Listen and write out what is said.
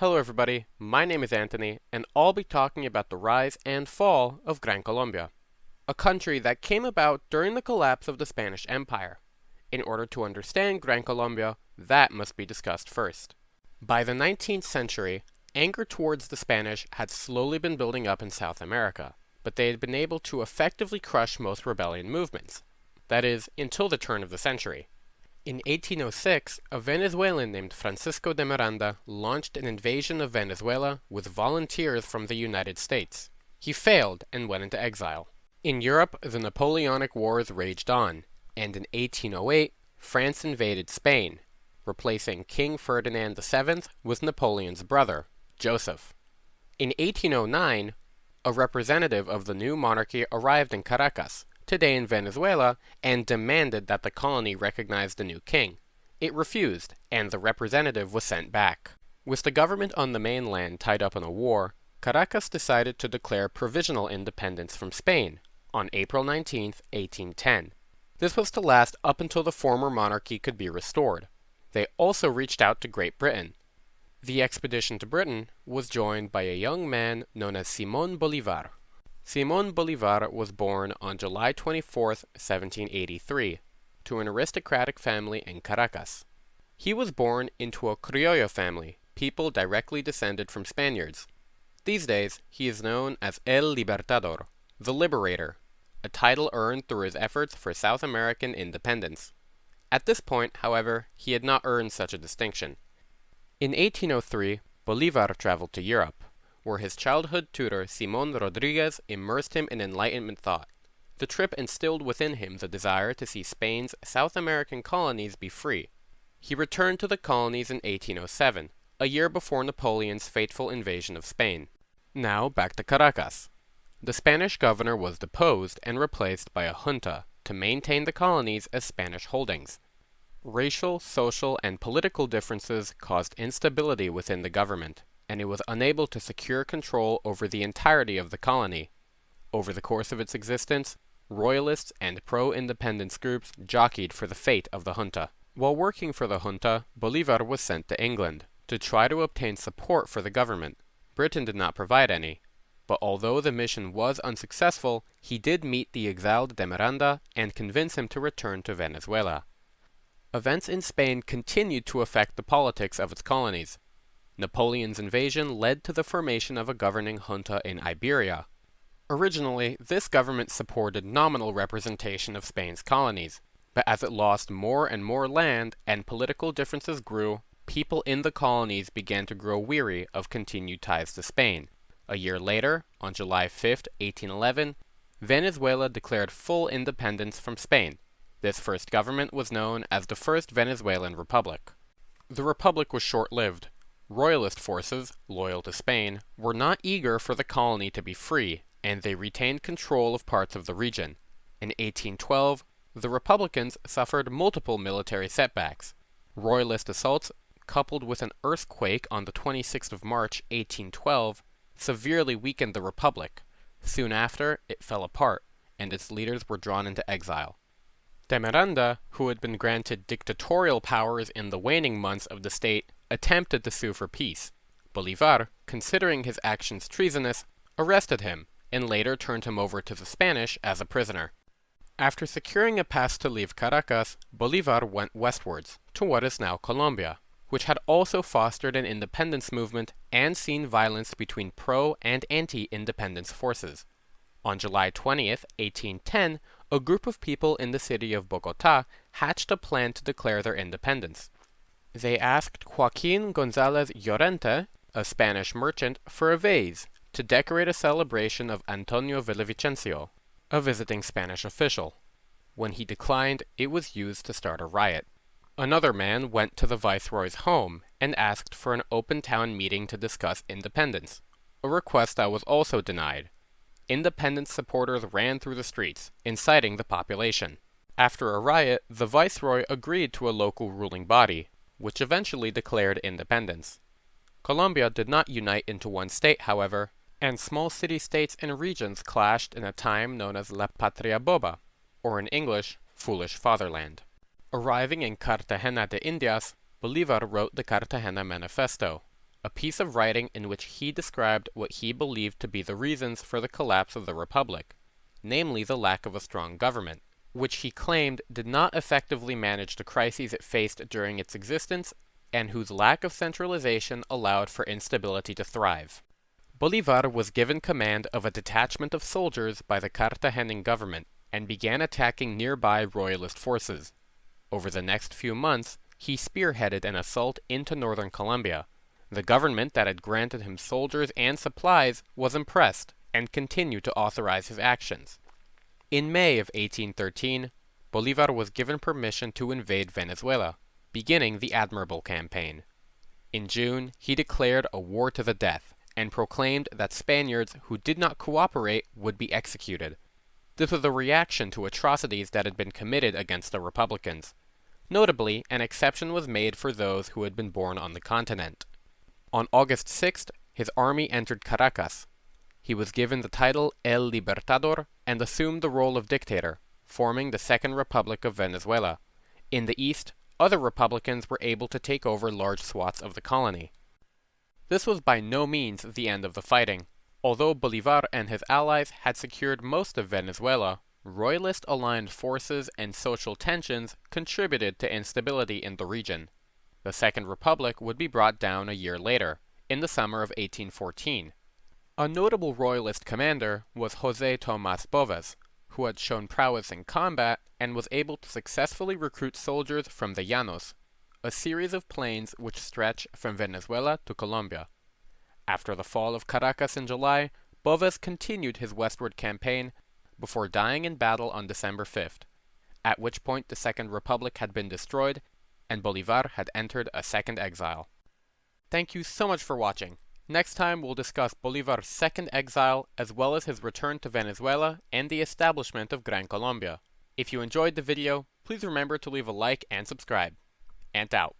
Hello everybody, my name is Anthony, and I'll be talking about the rise and fall of Gran Colombia, a country that came about during the collapse of the Spanish Empire. In order to understand Gran Colombia, that must be discussed first. By the 19th century, anger towards the Spanish had slowly been building up in South America, but they had been able to effectively crush most rebellion movements. That is, until the turn of the century. In 1806, a Venezuelan named Francisco de Miranda launched an invasion of Venezuela with volunteers from the United States. He failed and went into exile. In Europe, the Napoleonic Wars raged on, and in 1808, France invaded Spain, replacing King Ferdinand VII with Napoleon's brother, Joseph. In 1809, a representative of the new monarchy arrived in Caracas, today in Venezuela, and demanded that the colony recognize the new king. It refused, and the representative was sent back. With the government on the mainland tied up in a war, Caracas decided to declare provisional independence from Spain on April 19, 1810. This was to last up until the former monarchy could be restored. They also reached out to Great Britain. The expedition to Britain was joined by a young man known as Simón Bolívar. Simón Bolívar was born on July 24, 1783, to an aristocratic family in Caracas. He was born into a criollo family, people directly descended from Spaniards. These days, he is known as El Libertador, the Liberator, a title earned through his efforts for South American independence. At this point, however, he had not earned such a distinction. In 1803, Bolívar traveled to Europe, where his childhood tutor Simón Rodriguez immersed him in Enlightenment thought. The trip instilled within him the desire to see Spain's South American colonies be free. He returned to the colonies in 1807, a year before Napoleon's fateful invasion of Spain. Now back to Caracas. The Spanish governor was deposed and replaced by a junta to maintain the colonies as Spanish holdings. Racial, social, and political differences caused instability within the government, and it was unable to secure control over the entirety of the colony. Over the course of its existence, royalists and pro-independence groups jockeyed for the fate of the junta. While working for the junta, Bolívar was sent to England to try to obtain support for the government. Britain did not provide any, but although the mission was unsuccessful, he did meet the exiled de Miranda and convince him to return to Venezuela. Events in Spain continued to affect the politics of its colonies. Napoleon's invasion led to the formation of a governing junta in Iberia. Originally, this government supported nominal representation of Spain's colonies, but as it lost more and more land and political differences grew, people in the colonies began to grow weary of continued ties to Spain. A year later, on July 5, 1811, Venezuela declared full independence from Spain. This first government was known as the First Venezuelan Republic. The republic was short-lived. Royalist forces, loyal to Spain, were not eager for the colony to be free, and they retained control of parts of the region. In 1812, the Republicans suffered multiple military setbacks. Royalist assaults, coupled with an earthquake on the 26th of March, 1812, severely weakened the Republic. Soon after, it fell apart, and its leaders were drawn into exile. De Miranda, who had been granted dictatorial powers in the waning months of the state, attempted to sue for peace. Bolívar, considering his actions treasonous, arrested him, and later turned him over to the Spanish as a prisoner. After securing a pass to leave Caracas, Bolívar went westwards, to what is now Colombia, which had also fostered an independence movement and seen violence between pro- and anti-independence forces. On July 20, 1810, a group of people in the city of Bogotá hatched a plan to declare their independence. They asked Joaquín González Llorente, a Spanish merchant, for a vase to decorate a celebration of Antonio Villavicencio, a visiting Spanish official. When he declined, it was used to start a riot. Another man went to the viceroy's home and asked for an open town meeting to discuss independence, a request that was also denied. Independence supporters ran through the streets, inciting the population. After a riot, the viceroy agreed to a local ruling body, which eventually declared independence. Colombia did not unite into one state, however, and small city-states and regions clashed in a time known as La Patria Boba, or in English, Foolish Fatherland. Arriving in Cartagena de Indias, Bolivar wrote the Cartagena Manifesto, a piece of writing in which he described what he believed to be the reasons for the collapse of the republic, namely the lack of a strong government, which he claimed did not effectively manage the crises it faced during its existence and whose lack of centralization allowed for instability to thrive. Bolivar was given command of a detachment of soldiers by the Cartagenan government and began attacking nearby royalist forces. Over the next few months, he spearheaded an assault into northern Colombia. The government that had granted him soldiers and supplies was impressed and continued to authorize his actions. In May of 1813, Bolivar was given permission to invade Venezuela, beginning the Admirable Campaign. In June, he declared a war to the death and proclaimed that Spaniards who did not cooperate would be executed. This was a reaction to atrocities that had been committed against the Republicans. Notably, an exception was made for those who had been born on the continent. On August 6th, his army entered Caracas. He was given the title El Libertador and assumed the role of dictator, forming the Second Republic of Venezuela. In the east, other Republicans were able to take over large swaths of the colony. This was by no means the end of the fighting. Although Bolivar and his allies had secured most of Venezuela, royalist-aligned forces and social tensions contributed to instability in the region. The Second Republic would be brought down a year later, in the summer of 1814. A notable royalist commander was José Tomás Boves, who had shown prowess in combat and was able to successfully recruit soldiers from the Llanos, a series of plains which stretch from Venezuela to Colombia. After the fall of Caracas in July, Boves continued his westward campaign before dying in battle on December 5th, at which point the Second Republic had been destroyed and Bolivar had entered a second exile. Thank you so much for watching. Next time we'll discuss Bolivar's second exile as well as his return to Venezuela and the establishment of Gran Colombia. If you enjoyed the video, please remember to leave a like and subscribe. Ant out.